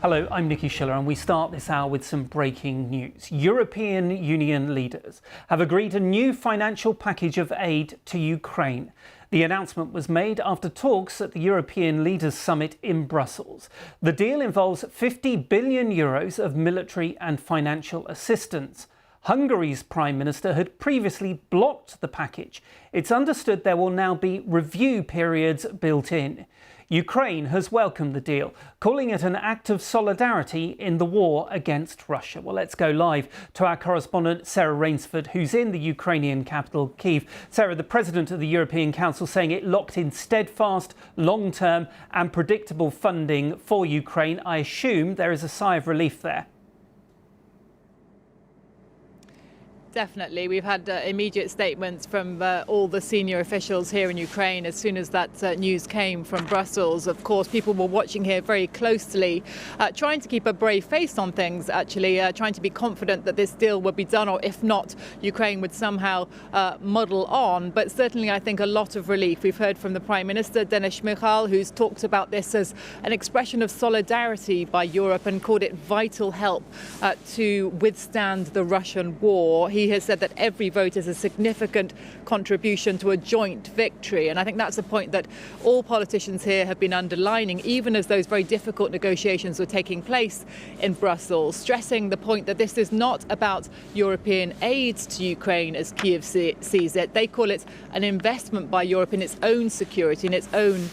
Hello, I'm Nikki Schiller, and we start this hour with some breaking news. European Union leaders have agreed a new financial package of aid to Ukraine. The announcement was made after talks at the European Leaders Summit in Brussels. The deal involves 50 billion euros of military and financial assistance. Hungary's Prime Minister had previously blocked the package. It's understood there will now be review periods built in. Ukraine has welcomed the deal, calling it an act of solidarity in the war against Russia. Well, let's go live to our correspondent, Sarah Rainsford, who's in the Ukrainian capital, Kyiv. Sarah, the President of the European Council saying it locked in steadfast, long-term and predictable funding for Ukraine. I assume there is a sigh of relief there. Definitely. We've had immediate statements from all the senior officials here in Ukraine as soon as that news came from Brussels. Of course, people were watching here very closely, trying to keep a brave face on things, actually, trying to be confident that this deal would be done, or if not, Ukraine would somehow muddle on. But certainly, I think a lot of relief. We've heard from the Prime Minister, Denis Shmyhal, who's talked about this as an expression of solidarity by Europe and called it vital help to withstand the Russian war. He has said that every vote is a significant contribution to a joint victory. And I think that's a point that all politicians here have been underlining, even as those very difficult negotiations were taking place in Brussels, stressing the point that this is not about European aid to Ukraine as Kyiv sees it. They call it an investment by Europe in its own security, in its own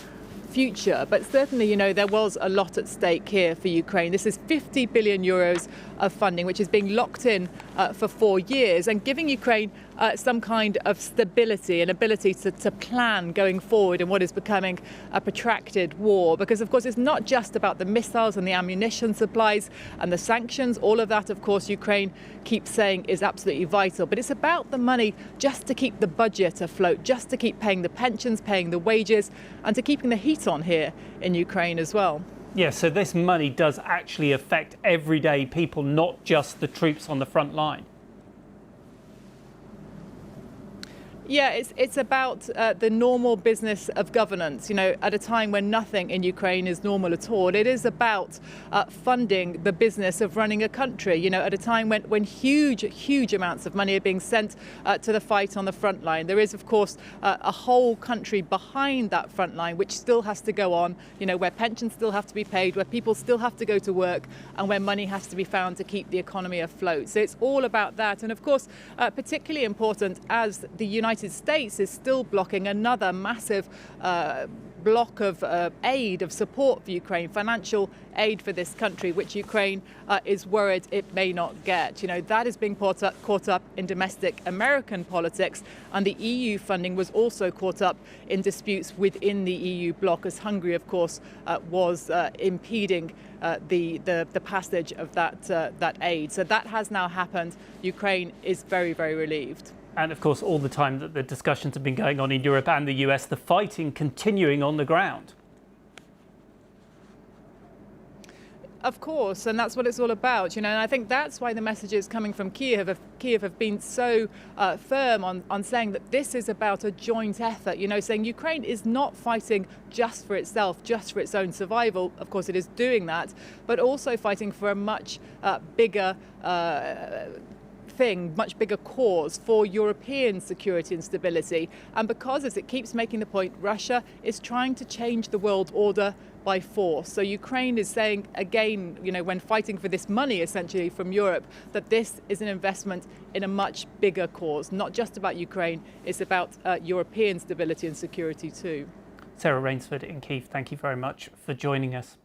future. But certainly, there was a lot at stake here for Ukraine. This is 50 billion euros of funding, which is being locked in for 4 years and giving Ukraine some kind of stability and ability to plan going forward in what is becoming a protracted war. Because, of course, it's not just about the missiles and the ammunition supplies and the sanctions. All of that, of course, Ukraine keeps saying is absolutely vital. But it's about the money just to keep the budget afloat, just to keep paying the pensions, paying the wages, and to keeping the heat on here in Ukraine as well. Yeah, so this money does actually affect everyday people, not just the troops on the front line. Yeah, it's about the normal business of governance, at a time when nothing in Ukraine is normal at all. It is about funding the business of running a country, at a time when huge amounts of money are being sent to the fight on the front line. There is, of course, a whole country behind that front line, which still has to go on, where pensions still have to be paid, where people still have to go to work, and where money has to be found to keep the economy afloat. So it's all about that. And of course, particularly important as the United States is still blocking another massive block of aid, of support for Ukraine, financial aid for this country, which Ukraine is worried it may not get. That is being caught up in domestic American politics, and the EU funding was also caught up in disputes within the EU bloc, as Hungary, of course, was impeding the passage of that aid. So that has now happened. Ukraine is very, very relieved. And of course, all the time that the discussions have been going on in Europe and the US, the fighting continuing on the ground. Of course, and that's what it's all about, and I think that's why the messages coming from Kyiv have been so firm on saying that this is about a joint effort, saying Ukraine is not fighting just for itself, just for its own survival. Of course, it is doing that, but also fighting for a much bigger much bigger cause for European security and stability. And because, as it keeps making the point, Russia is trying to change the world order by force. So Ukraine is saying again, when fighting for this money essentially from Europe, that this is an investment in a much bigger cause, not just about Ukraine, it's about European stability and security too. Sarah Rainsford in Kyiv, thank you very much for joining us.